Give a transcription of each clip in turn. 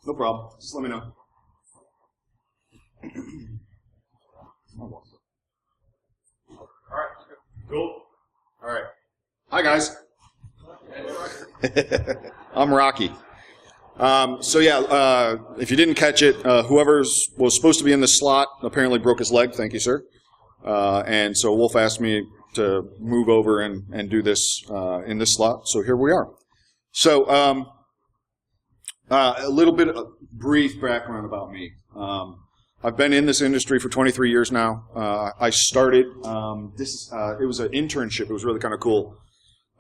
No problem. Just let me know. All right. Cool. All right. Hi, guys. I'm Rockie. If you didn't catch it, whoever was supposed to be in this slot apparently broke his leg. Thank you, sir. And so Wolf asked me to move over and do this in this slot. So here we are. So a little bit of brief background about me. I've been in this industry for 23 years now. I started, it was an internship. It was really kind of cool.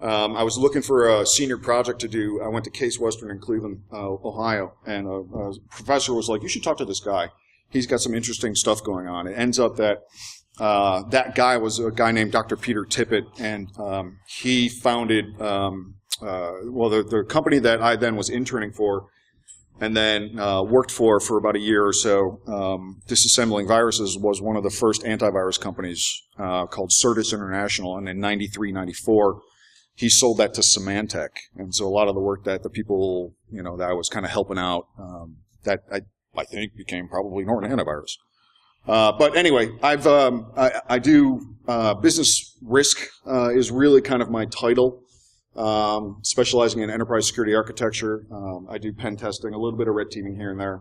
I was looking for a senior project to do. I went to Case Western in Cleveland, Ohio, and a professor was like, you should talk to this guy. He's got some interesting stuff going on. It ends up that that guy was a guy named Dr. Peter Tippett, and he founded the company that I then was interning for and then worked for about a year or so. Disassembling Viruses was one of the first antivirus companies called Certus International, and in 93, 94, he sold that to Symantec. And so a lot of the work that the people, that I was kind of helping out, that I think became probably Norton Antivirus. But anyway, I do business risk is really kind of my title, specializing in enterprise security architecture. I do pen testing, a little bit of red teaming here and there.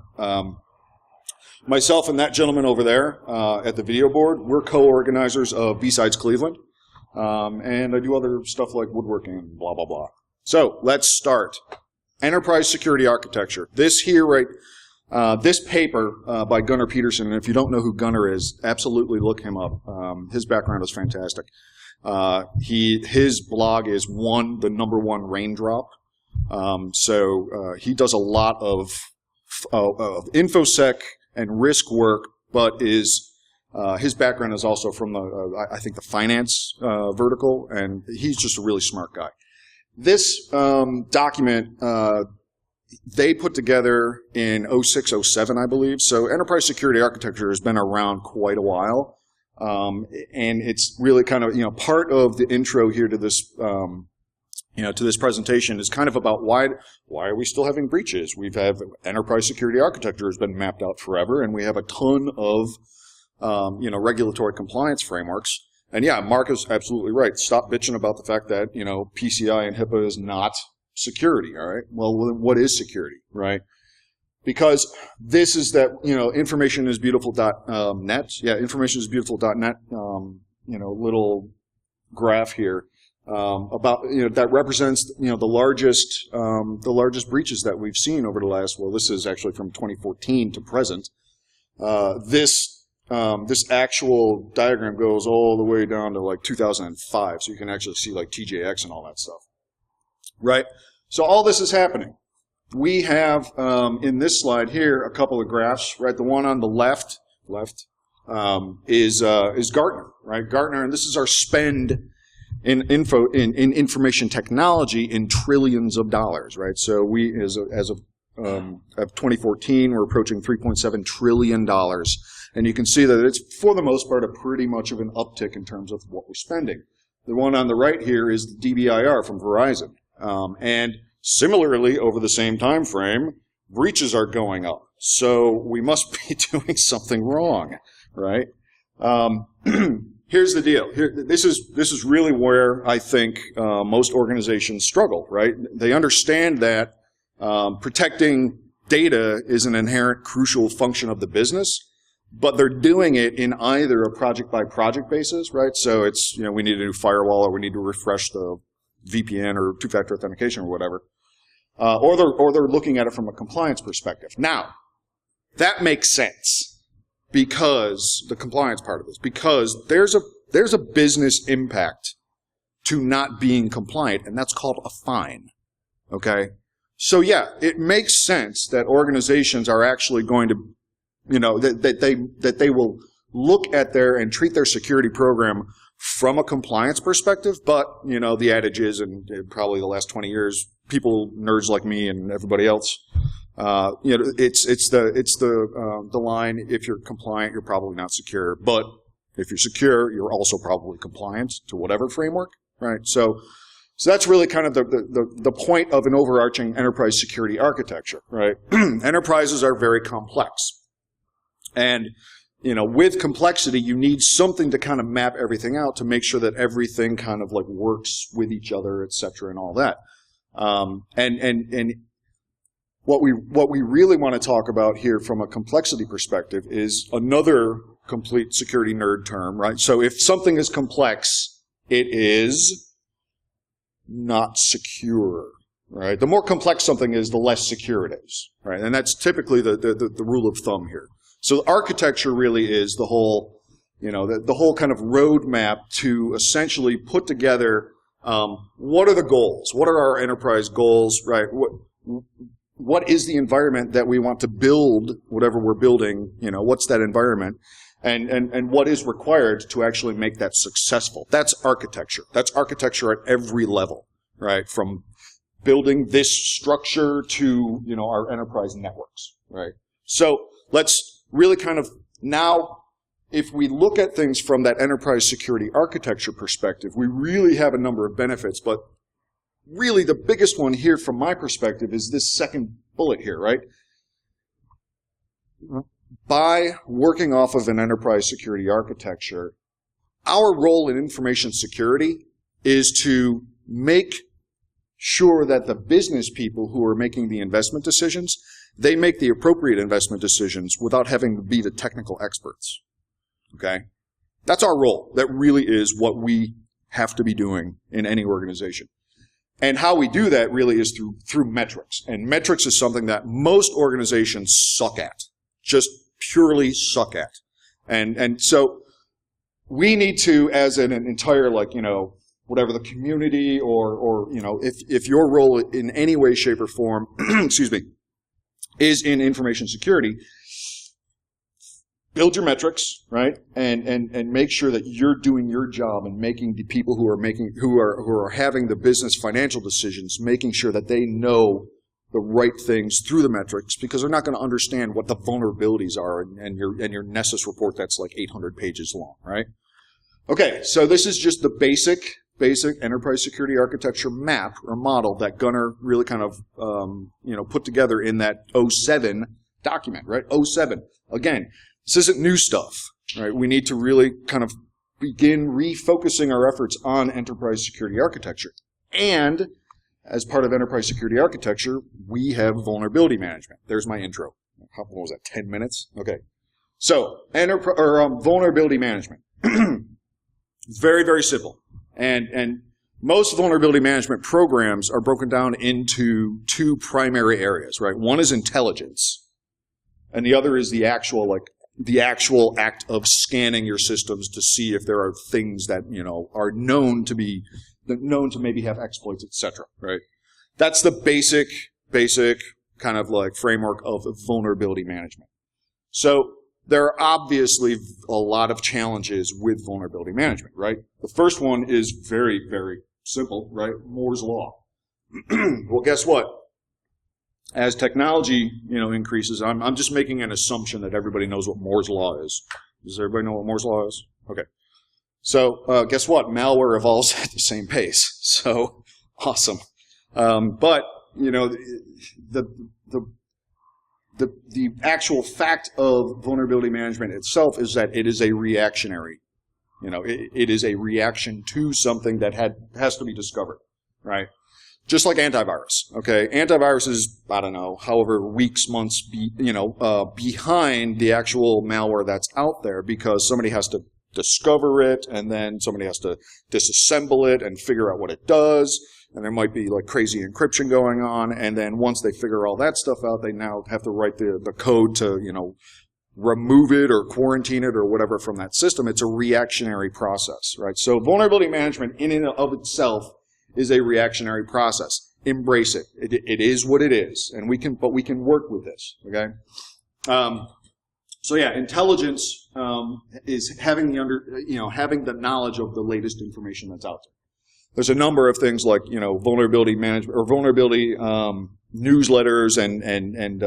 Myself and that gentleman over there at the video board, we're co-organizers of BSides Cleveland, and I do other stuff like woodworking and blah, blah, blah. So let's start. Enterprise security architecture. This here, right? This paper by Gunnar Peterson, and if you don't know who Gunnar is, absolutely look him up. His background is fantastic. His blog is the number one raindrop. So he does a lot of InfoSec and risk work, but his background is also from I think the finance vertical, and he's just a really smart guy. This document they put together in 06, 07, I believe. So enterprise security architecture has been around quite a while. And it's really kind of, part of the intro here to this, to this presentation is kind of about why are we still having breaches? We've had enterprise security architecture has been mapped out forever, and we have a ton of, regulatory compliance frameworks. And yeah, Mark is absolutely right. Stop bitching about the fact that, PCI and HIPAA is not security, all right? Well, what is security, right? Because this is that, informationisbeautiful.net. Yeah, informationisbeautiful.net, little graph here, about, that represents, the largest breaches that we've seen over the last, this is actually from 2014 to present. This actual diagram goes all the way down to like 2005, so you can actually see like TJX and all that stuff. Right? So all this is happening. We have, in this slide here, a couple of graphs, right? The one on the left, is Gartner, right? Gartner, and this is our spend in information technology in trillions of dollars, right? So we, as of 2014, we're approaching $3.7 trillion. And you can see that it's, for the most part, a pretty much of an uptick in terms of what we're spending. The one on the right here is the DBIR from Verizon. And similarly, over the same time frame, breaches are going up. So we must be doing something wrong, right? Here's the deal. This is really where I think most organizations struggle, right? They understand that protecting data is an inherent crucial function of the business, but they're doing it in either a project-by-project basis, right? So it's, we need a new firewall, or we need to refresh the VPN or two-factor authentication or whatever. Or they're looking at it from a compliance perspective. Now, that makes sense because the compliance part of this, because there's a business impact to not being compliant, and that's called a fine. Okay? So yeah, it makes sense that organizations are actually going to, that they will look at and treat their security program from a compliance perspective, but, the adage is, and probably the last 20 years, people, nerds like me and everybody else, it's the line, if you're compliant, you're probably not secure, but if you're secure, you're also probably compliant to whatever framework, right? So So that's really kind of the point of an overarching enterprise security architecture, right? Enterprises are very complex. And, with complexity, you need something to kind of map everything out to make sure that everything kind of like works with each other, et cetera, and all that. And what we really want to talk about here from a complexity perspective is another complete security nerd term, right? So if something is complex, it is not secure, right? The more complex something is, the less secure it is, right? And that's typically the rule of thumb here. So architecture really is the whole, the whole kind of roadmap to essentially put together what are the goals? What are our enterprise goals, right? What is the environment that we want to build, whatever we're building, what's that environment? And what is required to actually make that successful. That's architecture. That's architecture at every level, right? From building this structure to, our enterprise networks, right? So let's really kind of now, if we look at things from that enterprise security architecture perspective, we really have a number of benefits, but really the biggest one here from my perspective is this second bullet here, right? By working off of an enterprise security architecture, our role in information security is to make sure that the business people who are making the investment decisions, they make the appropriate investment decisions without having to be the technical experts. Okay? That's our role. That really is what we have to be doing in any organization. And how we do that really is through metrics. And metrics is something that most organizations suck at. Just purely suck at. And so we need to, as an entire, whatever the community or if your role in any way, shape, or form, excuse me, is in information security, build your metrics, right? And make sure that you're doing your job and making the people who are having the business financial decisions, making sure that they know the right things through the metrics, because they're not going to understand what the vulnerabilities are and your Nessus report that's like 800 pages long, right? Okay, so this is just the basic enterprise security architecture map or model that Gunnar really kind of put together in that 07 document, right? 07. Again, this isn't new stuff, right? We need to really kind of begin refocusing our efforts on enterprise security architecture. And as part of enterprise security architecture, we have vulnerability management. There's my intro. What was that, 10 minutes? Okay. So, vulnerability management. It's very, very simple. And most vulnerability management programs are broken down into two primary areas, right? One is intelligence, and the other is the actual act of scanning your systems to see if there are things that, are known to maybe have exploits, etc., right? That's the basic kind of like framework of vulnerability management. So there are obviously a lot of challenges with vulnerability management, right? The first one is very, very simple, right? Moore's Law. Well, guess what? As technology, increases, I'm just making an assumption that everybody knows what Moore's Law is. Does everybody know what Moore's Law is? Okay. So, guess what? Malware evolves at the same pace. So, awesome. But, the actual fact of vulnerability management itself is that it is a reactionary. It is a reaction to something that has to be discovered, right? Just like antivirus, okay? Antivirus is, I don't know, however weeks, months, behind the actual malware that's out there because somebody has to discover it, and then somebody has to disassemble it and figure out what it does, and there might be like crazy encryption going on, and then once they figure all that stuff out, they now have to write the code to, remove it or quarantine it or whatever from that system. It's a reactionary process, right? So vulnerability management in and of itself is a reactionary process. Embrace it. It is what it is, and we can work with this, okay? So yeah, intelligence is having the knowledge of the latest information that's out there. There's a number of things like vulnerability management or vulnerability newsletters and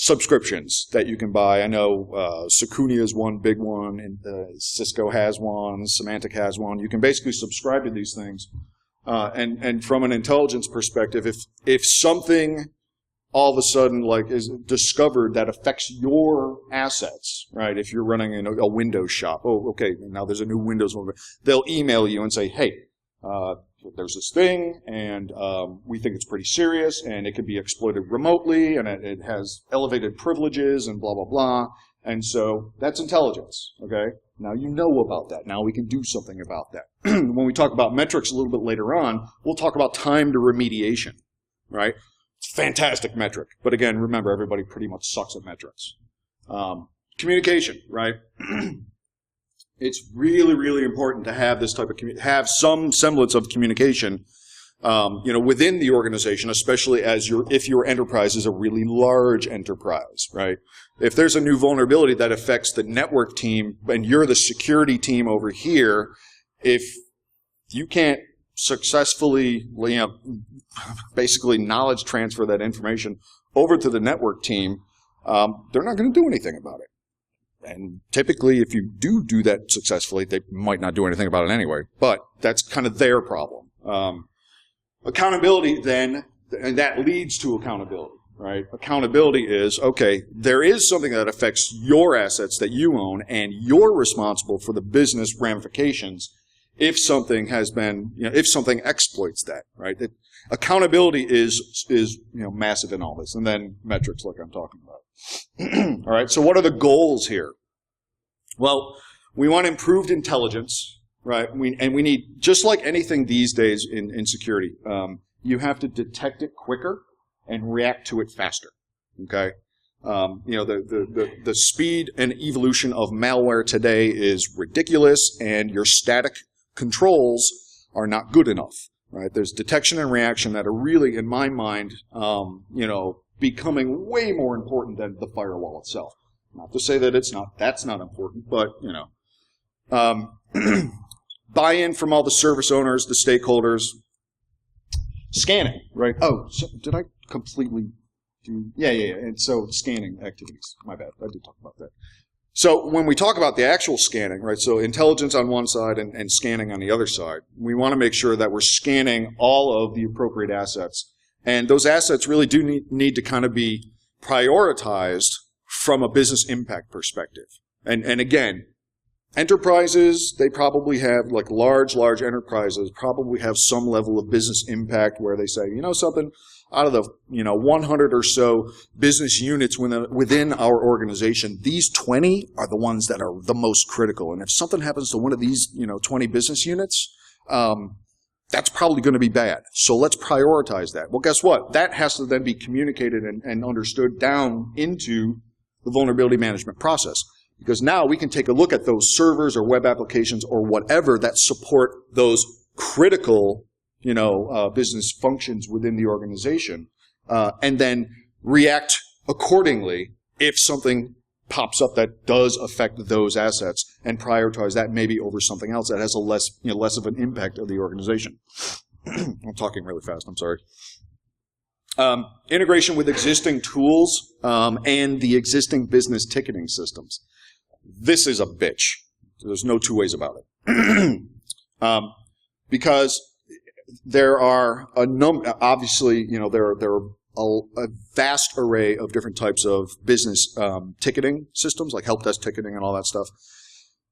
subscriptions that you can buy. I know Secunia is one big one, and Cisco has one, Symantec has one. You can basically subscribe to these things. And from an intelligence perspective, if something all of a sudden is discovered that affects your assets, right? If you're running a Windows shop, okay, now there's a new Windows one. They'll email you and say, hey, there's this thing, and we think it's pretty serious, and it could be exploited remotely, and it has elevated privileges, and blah, blah, blah. And so that's intelligence, okay? Now you know about that. Now we can do something about that. When we talk about metrics a little bit later on, we'll talk about time to remediation, right? Fantastic metric. But again, remember, everybody pretty much sucks at metrics. Communication, right? It's really, really important to have this type of have some semblance of communication, within the organization, especially if your enterprise is a really large enterprise, right? If there's a new vulnerability that affects the network team and you're the security team over here, if you can't successfully, basically knowledge transfer that information over to the network team, they're not going to do anything about it. And typically, if you do that successfully, they might not do anything about it anyway. But that's kind of their problem. Accountability then, and that leads to accountability, right? Accountability is, okay, there is something that affects your assets that you own, and you're responsible for the business ramifications if something has been, if something exploits that, right? Accountability is massive in all this. And then metrics, like I'm talking about. All right, so what are the goals here? Well, we want improved intelligence, right? We need, just like anything these days in security, you have to detect it quicker and react to it faster, okay? The speed and evolution of malware today is ridiculous, and your static controls are not good enough, right? There's detection and reaction that are really, in my mind, becoming way more important than the firewall itself. Not to say that that's not important, but, buy-in from all the service owners, the stakeholders, scanning, right? Oh, so did I completely do? Yeah. And so scanning activities. My bad. I did talk about that. So when we talk about the actual scanning, right, so intelligence on one side and scanning on the other side, we want to make sure that we're scanning all of the appropriate assets. And those assets really do need to kind of be prioritized from a business impact perspective. And again, enterprises, they probably have, large enterprises probably have some level of business impact where they say, something, out of the 100 or so business units within our organization, these 20 are the ones that are the most critical. And if something happens to one of these 20 business units, that's probably going to be bad. So let's prioritize that. Well, guess what? That has to then be communicated and understood down into the vulnerability management process. Because now we can take a look at those servers or web applications or whatever that support those critical business functions within the organization, and then react accordingly if something pops up that does affect those assets, and prioritize that maybe over something else that has a less of an impact of the organization. I'm talking really fast. I'm sorry. Integration with existing tools and the existing business ticketing systems. This is a bitch. There's no two ways about it. Because there are a number, obviously, there are a vast array of different types of business ticketing systems, like help desk ticketing and all that stuff.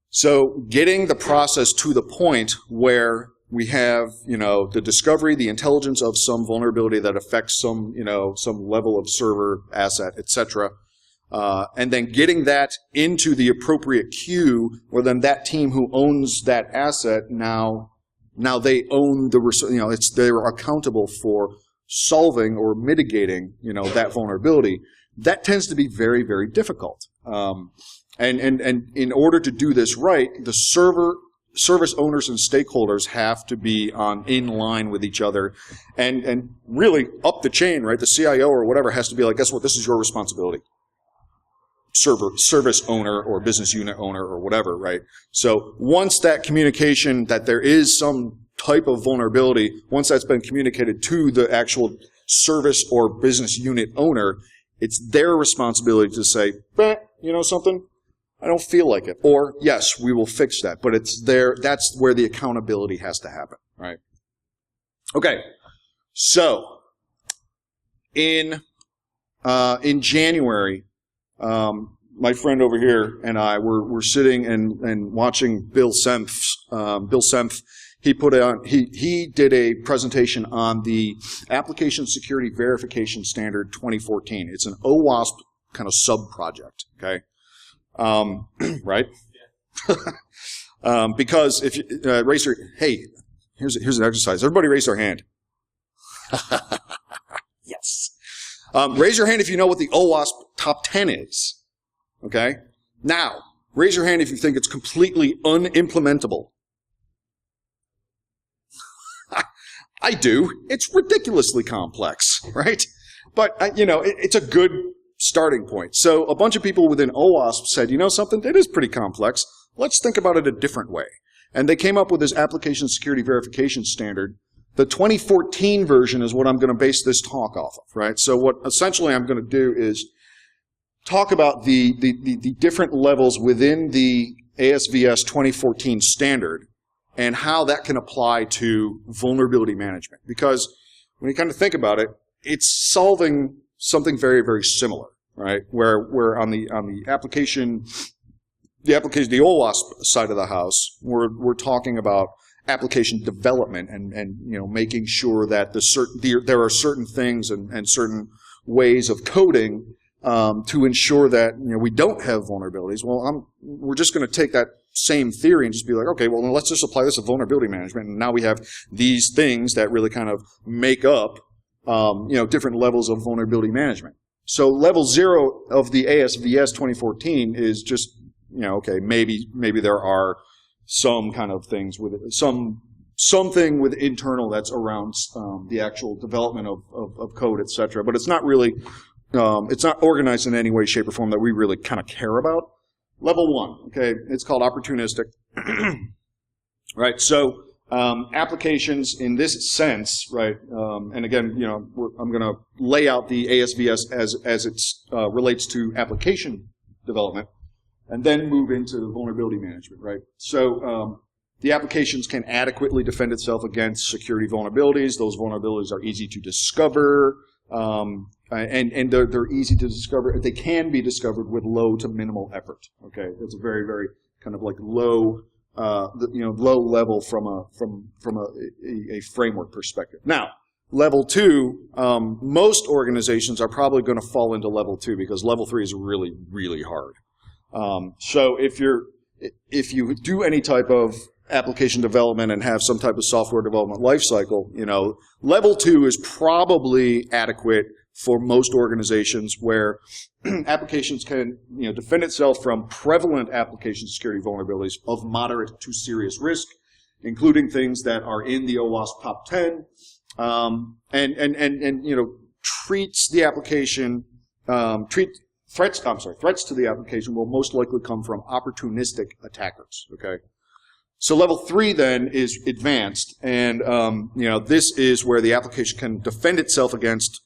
So getting the process to the point where we have, the discovery, the intelligence of some vulnerability that affects some level of server asset, etc., and then getting that into the appropriate queue, where then that team who owns that asset now they own they're accountable for solving or mitigating, that vulnerability. That tends to be very, very difficult. And in order to do this right, the service owners and stakeholders have to be in line with each other, and really up the chain, right? The CIO or whatever has to be like, guess what? This is your responsibility. Service owner or business unit owner or whatever, right? So once that communication that there is some type of vulnerability, once that's been communicated to the actual service or business unit owner, It's their responsibility to say, you know something? I don't feel like it. Or, yes, we will fix that. But that's where the accountability has to happen, right? Okay. So, in January, my friend over here and I were sitting and watching Bill Senf. Bill Senf, he did a presentation on the Application Security Verification Standard 2014. It's an OWASP kind of sub-project, okay? Right? Because if you raise your, hey, here's an exercise. Everybody raise their hand. Yes. Raise your hand if you know what the OWASP top 10 is. Okay? Now, raise your hand if you think it's completely unimplementable. I do. It's ridiculously complex, right? But, it's a good starting point. So a bunch of people within OWASP said, you know something, it is pretty complex. Let's think about it a different way. And they came up with this application security verification standard. The 2014 version is what I'm going to base this talk off of, right? So what essentially I'm going to do is talk about the different levels within the ASVS 2014 standard and how that can apply to vulnerability management. Because when you kind of think about it, it's solving something very, very similar, right? Where on the application, the OWASP side of the house, we're talking about application development and making sure that there are certain things and certain ways of coding to ensure that we don't have vulnerabilities. Well, we're just going to take that same theory and just be like, okay, well, then let's just apply this to vulnerability management, and now we have these things that really kind of make up different levels of vulnerability management. So level 0 of the ASVS 2014 is just okay, maybe there are some kind of things with it, something with internal that's around the actual development of code, etc. But it's not really, it's not organized in any way, shape, or form that we really kind of care about. Level 1, okay, it's called opportunistic. Right, so applications in this sense, right, and again, I'm going to lay out the ASVS as it relates to application development, and then move into vulnerability management, right? So the applications can adequately defend itself against security vulnerabilities. Those vulnerabilities are easy to discover, and they're easy to discover. They can be discovered with low to minimal effort. Okay, it's a very, very kind of like low, low level from a framework perspective. Now, level 2, most organizations are probably going to fall into level 2 because level 3 is really, really hard. So if you do any type of application development and have some type of software development lifecycle, level 2 is probably adequate for most organizations where applications can, defend itself from prevalent application security vulnerabilities of moderate to serious risk, including things that are in the OWASP top 10, and treats the application, threats to the application will most likely come from opportunistic attackers, okay? So level 3 then is advanced, and this is where the application can defend itself against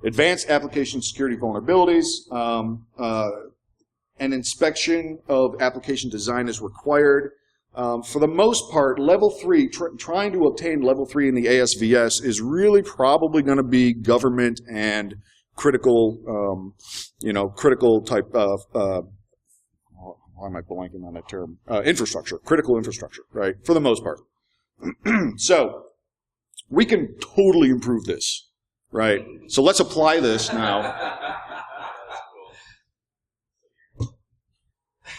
advanced application security vulnerabilities. An inspection of application design is required. For the most part, level 3, trying to obtain level 3 in the ASVS is really probably going to be government and critical, critical type of, why am I blanking on that term? Infrastructure, critical infrastructure, right? For the most part. So, we can totally improve this, right? So let's apply this now.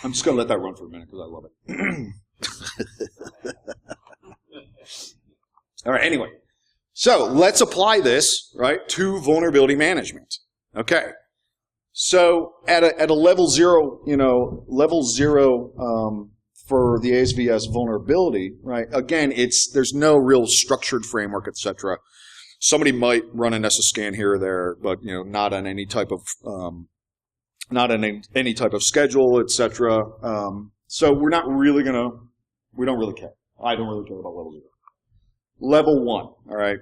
I'm just going to let that run for a minute because I love it. All right, anyway. So let's apply this, right, to vulnerability management. Okay. So at a level 0, for the ASVS vulnerability, right? Again, there's no real structured framework, etc. Somebody might run an SScan here or there, but not on any type of any type of schedule, etc. So we don't really care. I don't really care about level 0. Level 1, all right.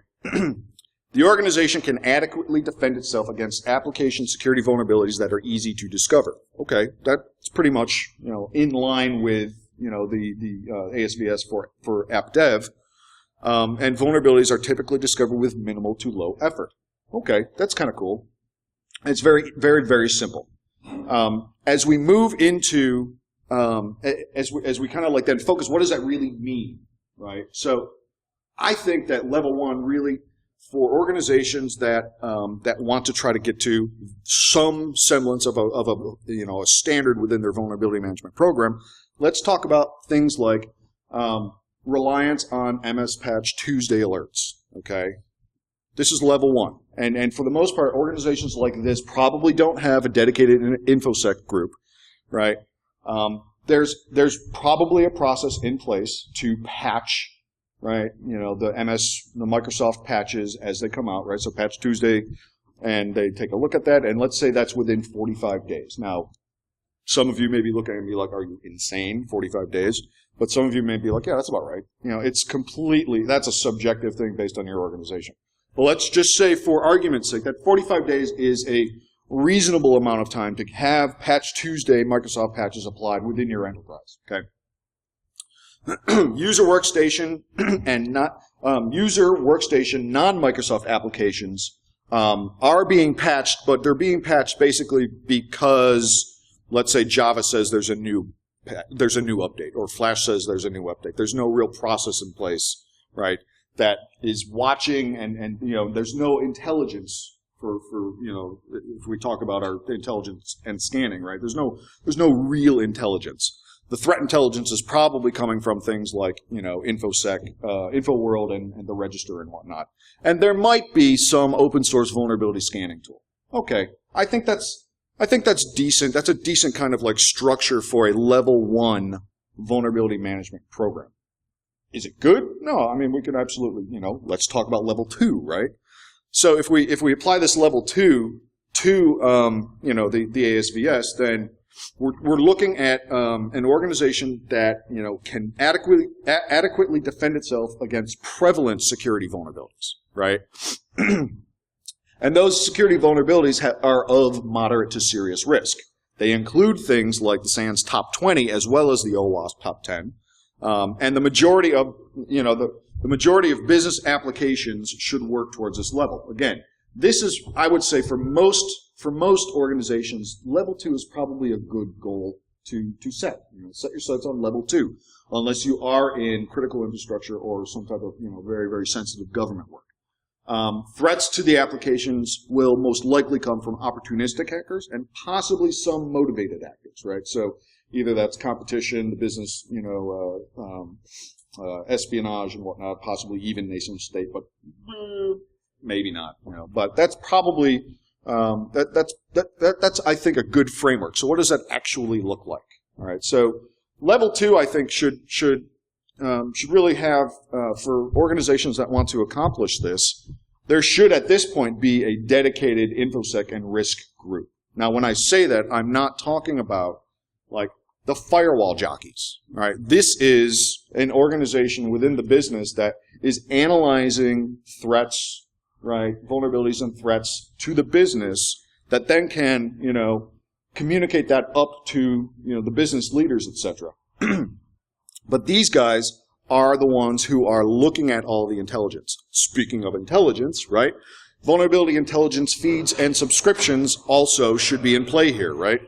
The organization can adequately defend itself against application security vulnerabilities that are easy to discover. Okay, that's pretty much, in line with, the ASVS for app dev. And vulnerabilities are typically discovered with minimal to low effort. Okay, that's kind of cool. It's very, very, very simple. As we move into, as we kind of like then focus, what does that really mean, right? So I think that level one really, for organizations that want to try to get to some semblance of a standard within their vulnerability management program, let's talk about things like reliance on MS Patch Tuesday alerts. Okay, this is level one, and for the most part, organizations like this probably don't have a dedicated InfoSec group, right? There's probably a process in place to patch, right? The Microsoft patches as they come out, right? So Patch Tuesday, and they take a look at that, and let's say that's within 45 days. Now, some of you may be looking at me like, are you insane? 45 days? But some of you may be like, yeah, that's about right. It's completely, that's a subjective thing based on your organization. But let's just say, for argument's sake, that 45 days is a reasonable amount of time to have Patch Tuesday Microsoft patches applied within your enterprise. Okay. User workstation and user workstation non-Microsoft applications are being patched, but they're being patched basically because, let's say, Java says there's a new update, or Flash says there's a new update. There's no real process in place, right, that is watching, and there's no intelligence for if we talk about our intelligence and scanning, right? There's no real intelligence. The threat intelligence is probably coming from things like, InfoSec, InfoWorld, and the register and whatnot. And there might be some open source vulnerability scanning tool. Okay, I think that's decent. That's a decent kind of like structure for a level one vulnerability management program. Is it good? No, I mean, we could absolutely, let's talk about level two, right? So if we apply this level two to, the ASVS, then we're looking at an organization that can adequately defend itself against prevalent security vulnerabilities, right? And those security vulnerabilities are of moderate to serious risk. They include things like the SANS Top 20 as well as the OWASP Top 10, and the majority of the majority of business applications should work towards this level. Again, this is, I would say, for most organizations, level 2 is probably a good goal to set. Set your sights on level 2, unless you are in critical infrastructure or some type of very, very sensitive government work. Threats to the applications will most likely come from opportunistic hackers and possibly some motivated actors, right? So either that's competition, the business, espionage and whatnot, possibly even nation state, but maybe not, But that's probably that's I think a good framework. So what does that actually look like? All right. So level 2, I think, should really have for organizations that want to accomplish this, there should at this point be a dedicated InfoSec and risk group. Now, when I say that, I'm not talking about like the firewall jockeys. Right? This is an organization within the business that is analyzing threats, right, vulnerabilities and threats to the business that then can, communicate that up to, the business leaders, etc. But these guys are the ones who are looking at all the intelligence. Speaking of intelligence, right, vulnerability intelligence feeds and subscriptions also should be in play here, right?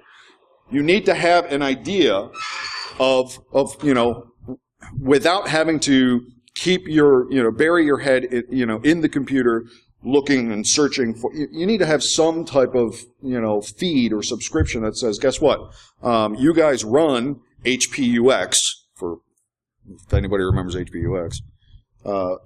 You need to have an idea of without having to keep your, bury your head, in the computer looking and searching for, you need to have some type of, feed or subscription that says, guess what? You guys run HPUX, for if anybody remembers HPUX.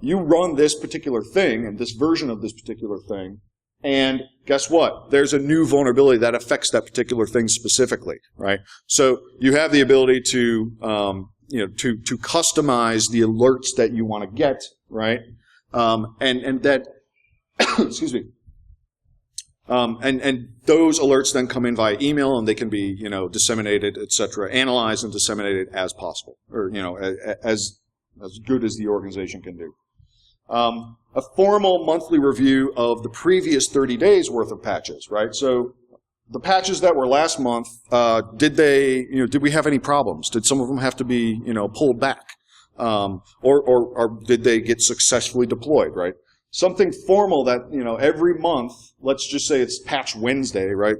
You run this particular thing and this version of this particular thing, and guess what? There's a new vulnerability that affects that particular thing specifically, right? So you have the ability to, to customize the alerts that you want to get, right? And that, excuse me. And those alerts then come in via email, and they can be, disseminated, etc., analyzed and disseminated as possible, or, as good as the organization can do. A formal monthly review of the previous 30 days worth of patches, right? So the patches that were last month, did we have any problems? Did some of them have to be, pulled back? Or did they get successfully deployed, right? Something formal that, every month, let's just say it's Patch Wednesday, right?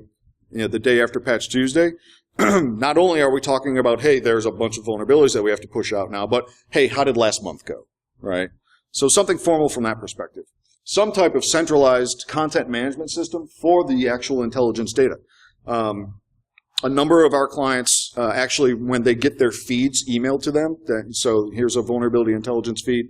The day after Patch Tuesday. Not only are we talking about, hey, there's a bunch of vulnerabilities that we have to push out now, but, hey, how did last month go, right? So something formal from that perspective. Some type of centralized content management system for the actual intelligence data. A number of our clients actually, when they get their feeds emailed to them, so here's a vulnerability intelligence feed,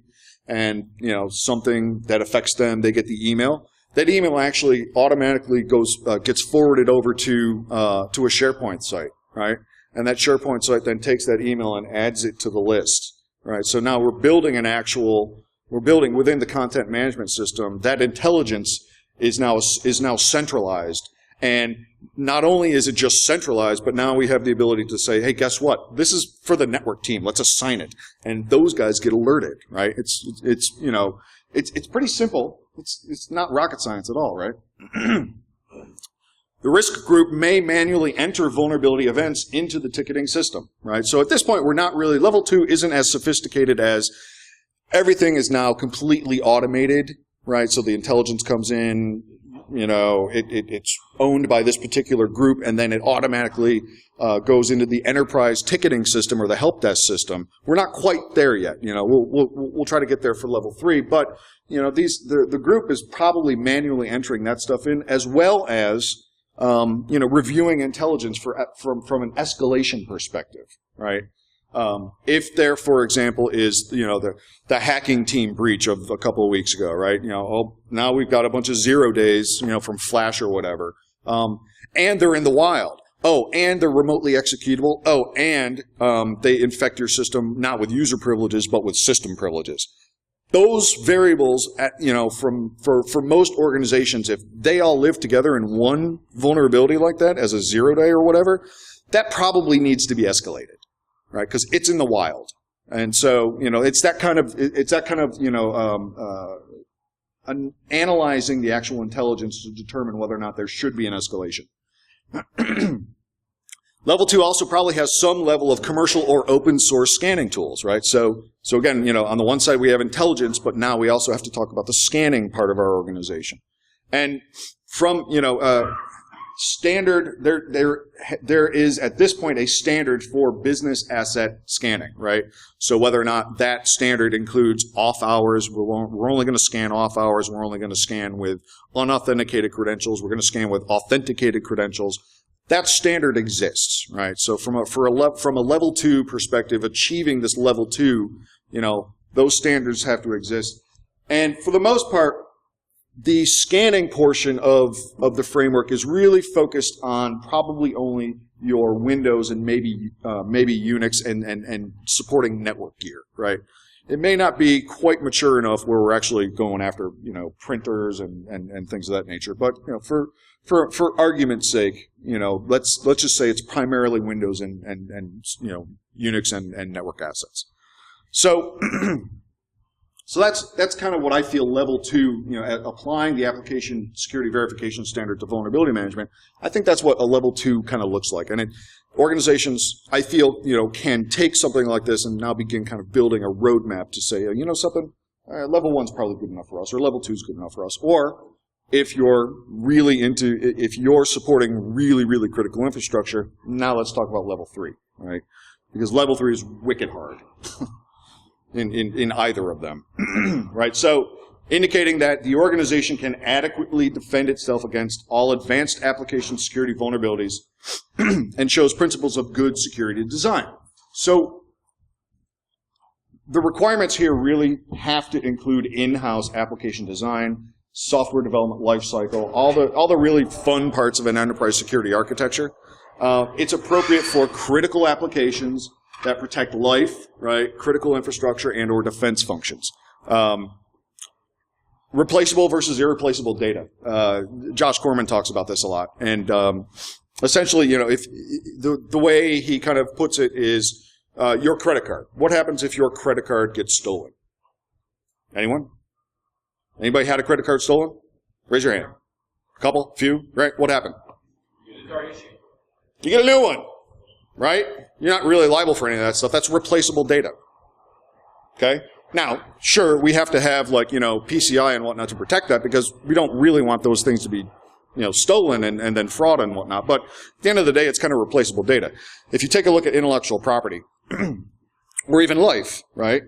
and something that affects them, they get the email. That email actually automatically gets forwarded over to a SharePoint site, right? And that SharePoint site then takes that email and adds it to the list, right? So now we're building within the content management system, that intelligence is now centralized. And not only is it just centralized, but now we have the ability to say, hey, guess what? This is for the network team. Let's assign it. And those guys get alerted, right? It's pretty simple. It's not rocket science at all, right? The risk group may manually enter vulnerability events into the ticketing system, right? So at this point, we're not really, level 2 isn't as sophisticated as everything is now completely automated, right? So the intelligence comes in, it's owned by this particular group, and then it automatically goes into the enterprise ticketing system or the help desk system. We're not quite there yet. We'll try to get there for level 3, but the group is probably manually entering that stuff in, as well as reviewing intelligence from an escalation perspective, right? If there, for example, is, the hacking team breach of a couple of weeks ago, right? Now we've got a bunch of 0 days, from Flash or whatever. And they're in the wild. Oh, and they're remotely executable. Oh, and, they infect your system not with user privileges, but with system privileges. Those variables, for most organizations, if they all live together in one vulnerability like that as a 0 day or whatever, that probably needs to be escalated. Right, because it's in the wild, and so it's that kind of analyzing the actual intelligence to determine whether or not there should be an escalation. Level 2 also probably has some level of commercial or open source scanning tools, right? So again, on the one side we have intelligence, but now we also have to talk about the scanning part of our organization, and from standard, there is at this point a standard for business asset scanning, right? So whether or not that standard includes off hours, we're only going to scan off hours, we're only going to scan with unauthenticated credentials, we're going to scan with authenticated credentials. That standard exists, right? So from a level 2 perspective, achieving this level 2, those standards have to exist. And for the most part, the scanning portion of the framework is really focused on probably only your Windows and maybe Unix and supporting network gear, right? It may not be quite mature enough where we're actually going after printers and things of that nature. But for argument's sake, let's just say it's primarily Windows and Unix and network assets. So. So that's kind of what I feel level 2, applying the application security verification standard to vulnerability management. I think that's what a level 2 kind of looks like. And organizations, I feel, can take something like this and now begin kind of building a roadmap to say, something, level 1's probably good enough for us, or level 2's good enough for us. Or if you're supporting really, really critical infrastructure, now let's talk about level 3, right? Because level 3 is wicked hard. In either of them, right? So indicating that the organization can adequately defend itself against all advanced application security vulnerabilities and shows principles of good security design. So the requirements here really have to include in-house application design, software development lifecycle, all the really fun parts of an enterprise security architecture. It's appropriate for critical applications that protect life, right, critical infrastructure, and or defense functions. Replaceable versus irreplaceable data. Josh Corman talks about this a lot. And essentially, if the way he kind of puts it is your credit card. What happens if your credit card gets stolen? Anyone? Anybody had a credit card stolen? Raise your hand. A couple? Few? Right? What happened? You get a new one. Right? You're not really liable for any of that stuff. That's replaceable data. Okay? Now, sure, we have to have, like, PCI and whatnot to protect that because we don't really want those things to be, stolen and then fraud and whatnot. But at the end of the day, it's kind of replaceable data. If you take a look at intellectual property, or even life, right?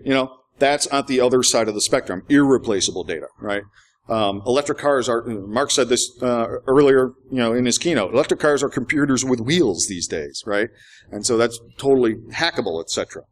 That's at the other side of the spectrum. Irreplaceable data, right? Electric cars are, Mark said this earlier, in his keynote. Electric cars are computers with wheels these days, right? And so that's totally hackable, etc.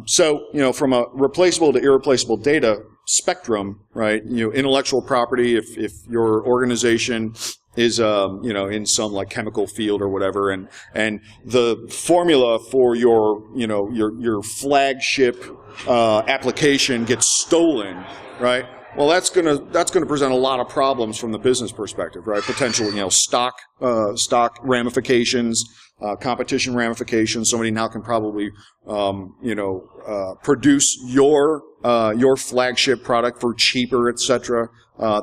So, from a replaceable to irreplaceable data spectrum, right? Intellectual property, if your organization is, in some like chemical field or whatever, and the formula for your flagship application gets stolen, right? Well, that's gonna present a lot of problems from the business perspective, right? Potential, stock ramifications, competition ramifications. Somebody now can probably, produce your flagship product for cheaper, etc.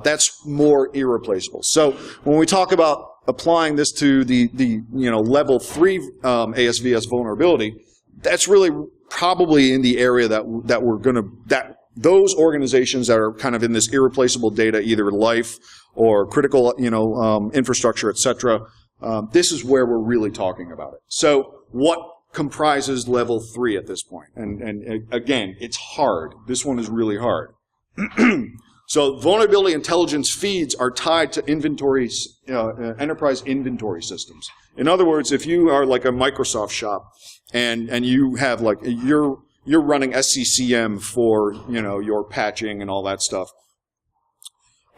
That's more irreplaceable. So when we talk about applying this to the level 3 ASVS vulnerability, that's really probably in the area that those organizations that are kind of in this irreplaceable data, either life or critical, infrastructure, etc. This is where we're really talking about it. So what comprises level 3 at this point? And again, it's hard. This one is really hard. So vulnerability intelligence feeds are tied to inventories, enterprise inventory systems. In other words, if you are like a Microsoft shop and you have like you're running SCCM for, your patching and all that stuff.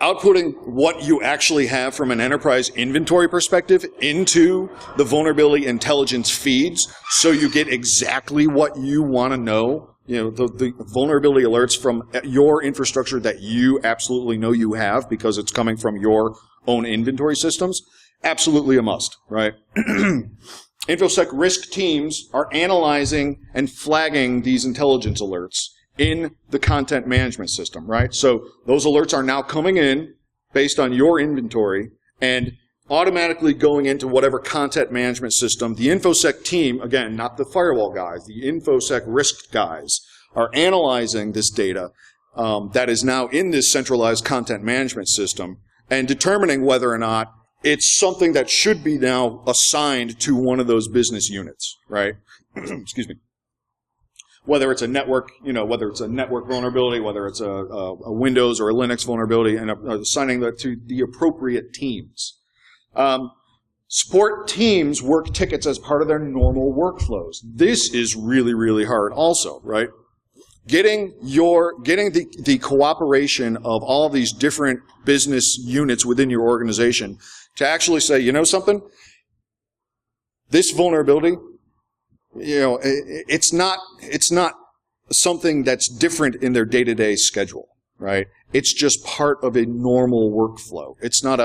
Outputting what you actually have from an enterprise inventory perspective into the vulnerability intelligence feeds so you get exactly what you want to know, the vulnerability alerts from your infrastructure that you absolutely know you have because it's coming from your own inventory systems. Absolutely a must, right? InfoSec risk teams are analyzing and flagging these intelligence alerts in the content management system, right? So those alerts are now coming in based on your inventory and automatically going into whatever content management system. The InfoSec team, again, not the firewall guys, the InfoSec risk guys, are analyzing this data that is now in this centralized content management system and determining whether or not it's something that should be now assigned to one of those business units, right? Excuse me. Whether it's a network, whether it's a network vulnerability, whether it's a Windows or a Linux vulnerability, and assigning that to the appropriate teams. Support teams work tickets as part of their normal workflows. This is really, really hard also, right? Getting the cooperation of all these different business units within your organization to actually say, something? This vulnerability, it's not something that's different in their day-to-day schedule, right? It's just part of a normal workflow. It's not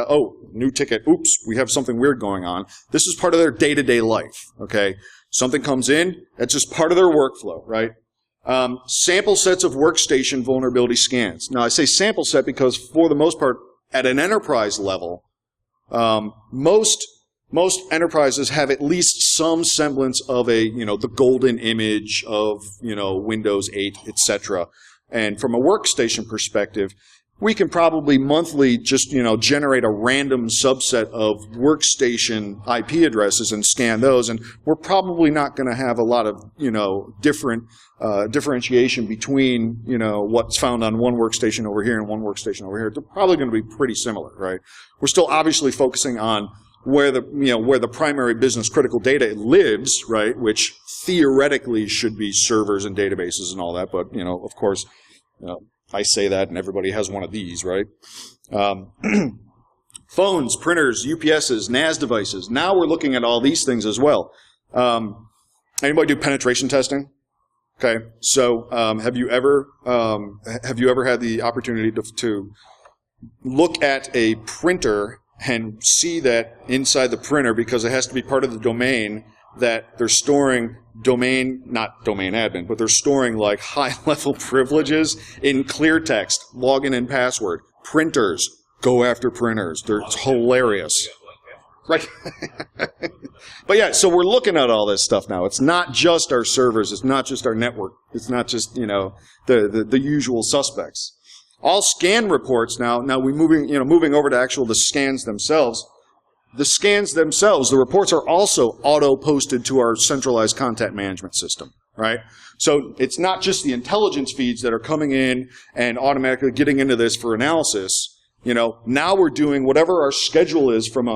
new ticket, oops, we have something weird going on. This is part of their day-to-day life, okay? Something comes in, that's just part of their workflow, right? Sample sets of workstation vulnerability scans. Now, I say sample set because for the most part, at an enterprise level, most enterprises have at least some semblance of the golden image of, Windows 8, etc. And from a workstation perspective, we can probably monthly just, generate a random subset of workstation IP addresses and scan those. And we're probably not going to have a lot of, different differentiation between, what's found on one workstation over here and one workstation over here. They're probably going to be pretty similar, right? We're still obviously focusing on where the primary business critical data lives, right? Which theoretically should be servers and databases and all that. But, of course, I say that and everybody has one of these, right? Phones, printers, UPSs, NAS devices. Now we're looking at all these things as well. Anybody do penetration testing? Okay, so have you ever had the opportunity to look at a printer and see that inside the printer, because it has to be part of the domain, that they're storing not domain admin, but they're storing like high-level privileges in clear text, login and password. Printers. Go after printers. They're hilarious. Right. But yeah, so we're looking at all this stuff now. It's not just our servers. It's not just our network. It's not just, the usual suspects. All scan reports now we moving over to the scans themselves. The scans themselves, the reports are also auto-posted to our centralized content management system, right? So it's not just the intelligence feeds that are coming in and automatically getting into this for analysis. Now we're doing whatever our schedule is from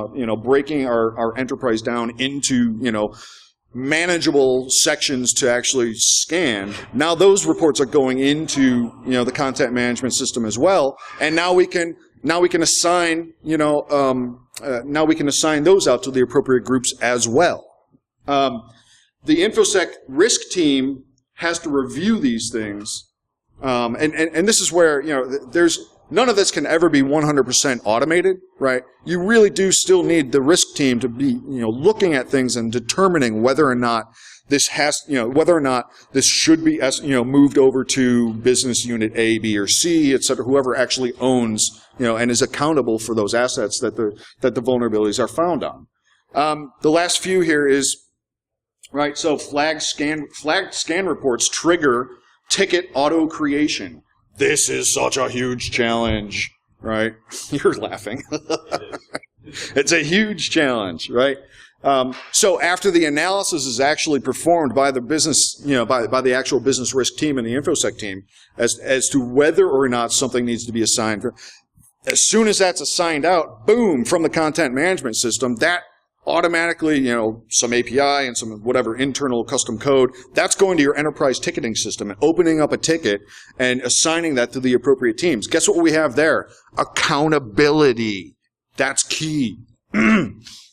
breaking our enterprise down into, manageable sections to actually scan. Now those reports are going into, the content management system as well. And now we can assign, those out to the appropriate groups as well. The InfoSec risk team has to review these things. And this is where, there's none of this can ever be 100% automated, right? You really do still need the risk team to be, looking at things and determining whether or not this should be, moved over to business unit A, B, or C, et cetera, whoever actually owns, and is accountable for those assets that the vulnerabilities are found on. The last few here is, right, so flagged scan reports trigger ticket auto creation. This is such a huge challenge, right? You're laughing. It's a huge challenge, right? So after the analysis is actually performed by the business, by the actual business risk team and the InfoSec team, as to whether or not something needs to be assigned, as soon as that's assigned out, boom, from the content management system, that automatically, some API and some whatever internal custom code, that's going to your enterprise ticketing system and opening up a ticket and assigning that to the appropriate teams. Guess what we have there? Accountability. That's key.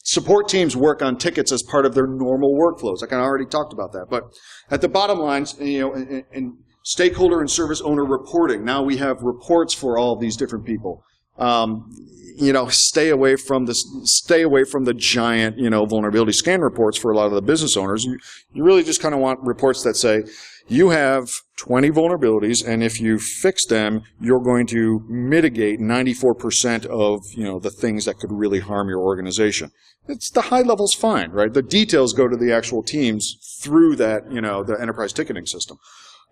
Support teams work on tickets as part of their normal workflows. I kind of already talked about that. But at the bottom lines, in stakeholder and service owner reporting, now we have reports for all of these different people. Stay away from the giant, vulnerability scan reports for a lot of the business owners. You really just kind of want reports that say, you have 20 vulnerabilities, and if you fix them, you're going to mitigate 94% of, the things that could really harm your organization. It's the high level's fine, right? The details go to the actual teams through that, the enterprise ticketing system.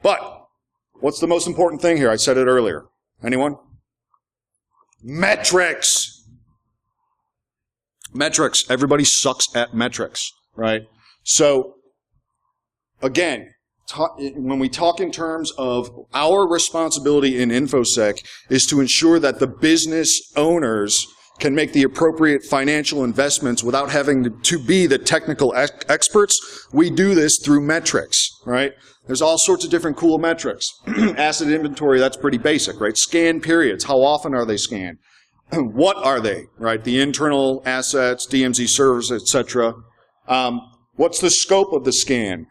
But what's the most important thing here? I said it earlier. Anyone? Metrics. Metrics. Everybody sucks at metrics, right? So, again, when we talk in terms of our responsibility in InfoSec is to ensure that the business owners can make the appropriate financial investments without having to be the technical experts. We do this through metrics, right? There's all sorts of different cool metrics. Asset inventory, that's pretty basic, right? Scan periods, how often are they scanned? What are they, right? The internal assets, DMZ servers, etc. What's the scope of the scan?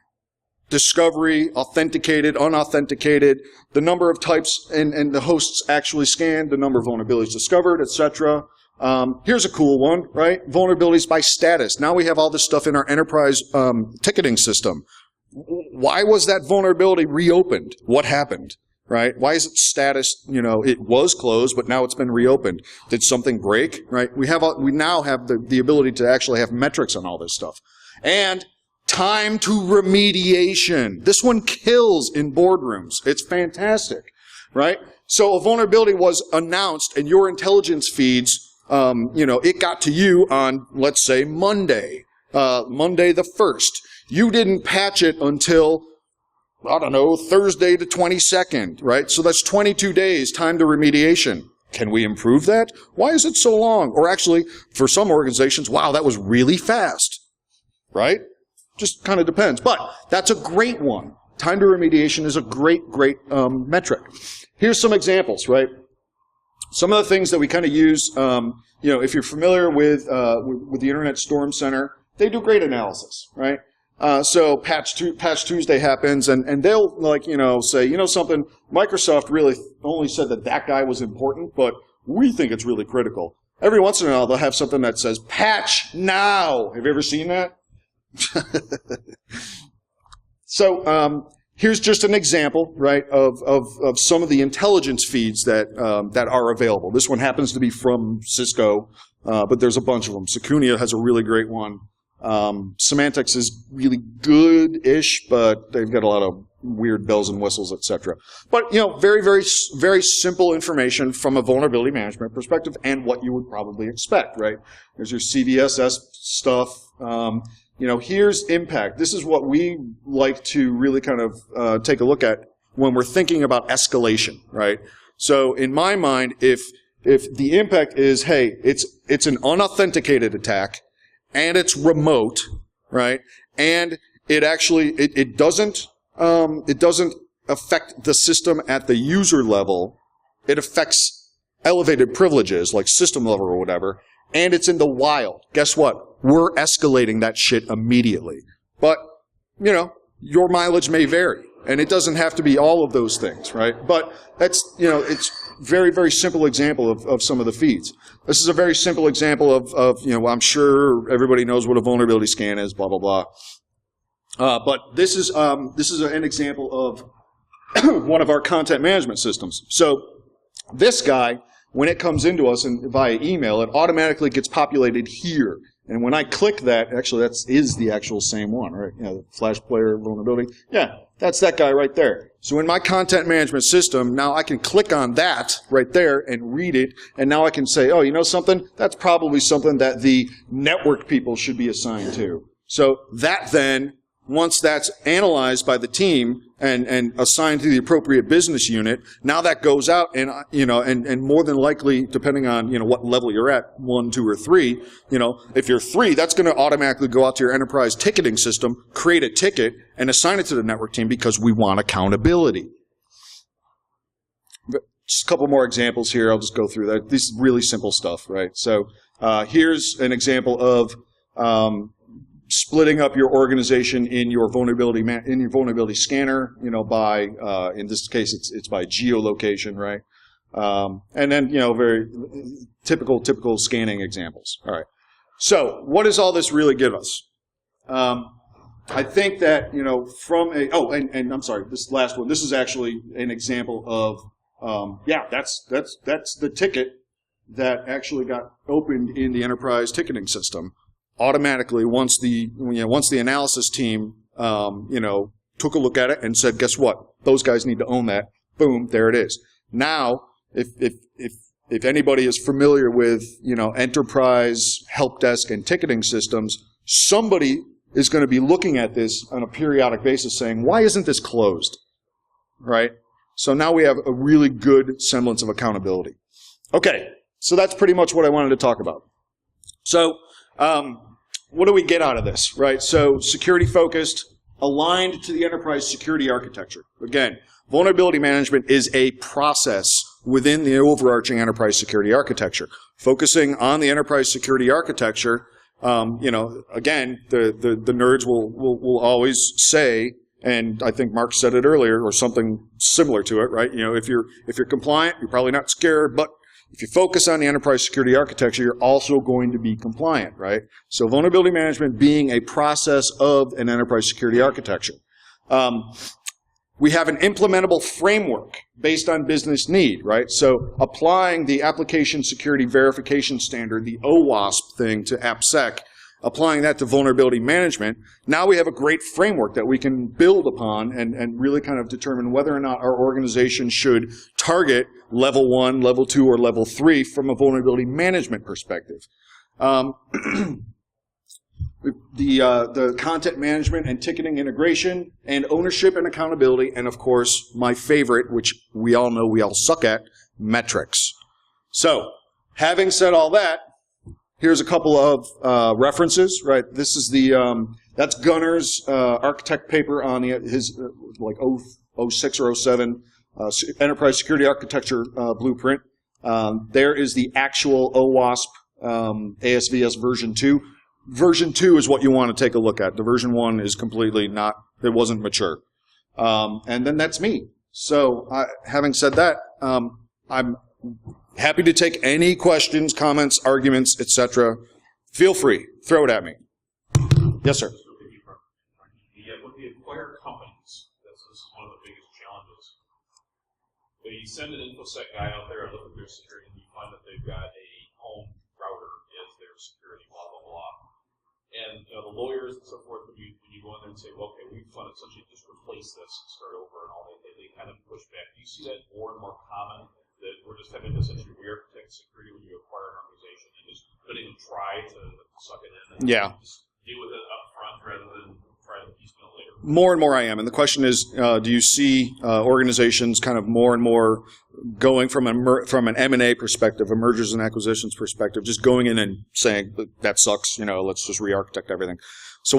Discovery, authenticated, unauthenticated, the number of types and the hosts actually scanned, the number of vulnerabilities discovered, etc. Here's a cool one, right? Vulnerabilities by status. Now we have all this stuff in our enterprise ticketing system. Why was that vulnerability reopened? What happened, right? Why is it status, it was closed, but now it's been reopened? Did something break, right? We now have the ability to actually have metrics on all this stuff. And time to remediation. This one kills in boardrooms. It's fantastic, right? So a vulnerability was announced and your intelligence feeds, it got to you on, let's say, Monday the 1st. You didn't patch it until, Thursday the 22nd, right? So that's 22 days, time to remediation. Can we improve that? Why is it so long? Or actually, for some organizations, wow, that was really fast, right? Just kind of depends. But that's a great one. Time to remediation is a great metric. Here's some examples, right? Some of the things that we kind of use, if you're familiar with the Internet Storm Center, they do great analysis, right? So Patch Tuesday happens, and they'll say, something, Microsoft really only said that guy was important, but we think it's really critical. Every once in a while, they'll have something that says, patch now. Have you ever seen that? So here's just an example, right, of some of the intelligence feeds that are available. This one happens to be from Cisco, but there's a bunch of them. Secunia has a really great one. Symantec is really good-ish, but they've got a lot of weird bells and whistles, etc. But, very, very, very simple information from a vulnerability management perspective and what you would probably expect, right? There's your CVSS stuff. Here's impact. This is what we like to really kind of take a look at when we're thinking about escalation, right? So in my mind, if the impact is, hey, it's an unauthenticated attack, and it's remote, right? And it actually it doesn't affect the system at the user level. It affects elevated privileges like system level or whatever, and it's in the wild. Guess what? We're escalating that shit immediately. But, your mileage may vary, and it doesn't have to be all of those things, right? But that's, it's very, very simple example of some of the feeds. This is a very simple example of I'm sure everybody knows what a vulnerability scan is, blah, blah, blah. But this is an example of one of our content management systems. So this guy, when it comes into us via email, it automatically gets populated here. And when I click that, actually that is the actual same one, right? The Flash player vulnerability. Yeah, that's that guy right there. So in my content management system, now I can click on that right there and read it, and now I can say, oh, you know something? That's probably something that the network people should be assigned to. So that then, once that's analyzed by the team and assigned to the appropriate business unit, now that goes out and more than likely, depending on what level you're at, 1, 2, or 3, if you're 3, that's going to automatically go out to your enterprise ticketing system, create a ticket, and assign it to the network team because we want accountability. But just a couple more examples here. I'll just go through that. This is really simple stuff, right? So here's an example of splitting up your organization in your vulnerability scanner, by in this case it's by geolocation, right? And then very typical scanning examples. All right. So what does all this really give us? I think that from and I'm sorry, this last one. This is actually an example of that's the ticket that actually got opened in the enterprise ticketing system. Automatically, once the analysis team took a look at it and said, guess what? Those guys need to own that. Boom, there it is. Now, if anybody is familiar with enterprise help desk and ticketing systems, somebody is going to be looking at this on a periodic basis, saying, why isn't this closed? Right? So now we have a really good semblance of accountability. Okay, so that's pretty much what I wanted to talk about. So. What do we get out of this, right? So security-focused, aligned to the enterprise security architecture. Again, vulnerability management is a process within the overarching enterprise security architecture. Focusing on the enterprise security architecture, again, the nerds will always say, and I think Mark said it earlier, or something similar to it, right? If you're compliant, you're probably not scared, but if you focus on the enterprise security architecture, you're also going to be compliant, right? So vulnerability management being a process of an enterprise security architecture. We have an implementable framework based on business need, right? So applying the application security verification standard, the OWASP thing to AppSec, applying that to vulnerability management, now we have a great framework that we can build upon and really kind of determine whether or not our organization should target level 1, level 2, or level 3 from a vulnerability management perspective. The content management and ticketing integration and ownership and accountability, and of course, my favorite, which we all know we all suck at, metrics. So, having said all that, here's a couple of references, right? This is that's Gunner's architect paper on his 06 or 07 enterprise security architecture blueprint. There is the actual OWASP ASVS version 2. Version 2 is what you want to take a look at. The version 1 is completely not, it wasn't mature. And then that's me. So having said that, I'm happy to take any questions, comments, arguments, etc. Feel free. Throw it at me. Yes, sir. With the acquired companies, this is They send an InfoSec guy out there and look at their security, and you find that they've got a home router as their security, blah, blah, blah. And the lawyers and so forth, when you go in there and say, well, okay, we want to essentially just replace this and start over and all that, they kind of push back. Do you see that more and more common, that we're just having to essentially re-architect security when you acquire an organization and just letting them try to suck it in and just deal with it up front rather than try to piecemeal later? More and more I am. And the question is, do you see organizations kind of more and more going from an M&A perspective, a mergers and acquisitions perspective, just going in and saying, that sucks, let's just re-architect everything. So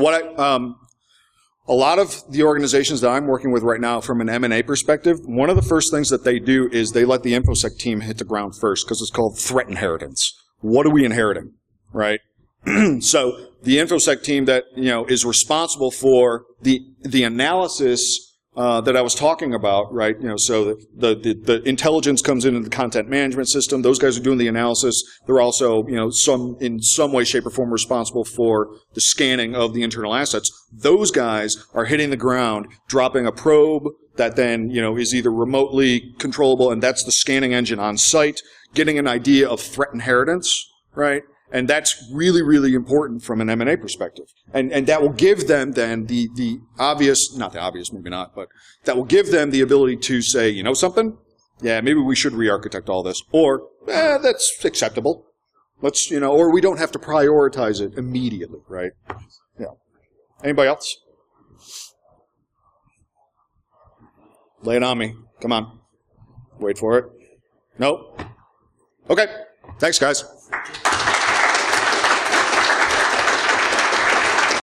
a lot of the organizations that I'm working with right now from an M&A perspective, one of the first things that they do is they let the InfoSec team hit the ground first, because it's called threat inheritance. What are we inheriting, right? So the InfoSec team that is responsible for the analysis that I was talking about, right? So the intelligence comes into the content management system. Those guys are doing the analysis. They're also, in some way, shape, or form responsible for the scanning of the internal assets. Those guys are hitting the ground, dropping a probe that then, is either remotely controllable, and that's the scanning engine on site, getting an idea of threat inheritance, right? And that's really, really important from an M&A perspective. And that will give them then the obvious, not the obvious, maybe not, but that will give them the ability to say, something? Yeah, maybe we should re-architect all this. Or, that's acceptable. Let's, or we don't have to prioritize it immediately, right? Yeah. Anybody else? Lay it on me. Come on. Wait for it. Nope. Okay. Thanks, guys.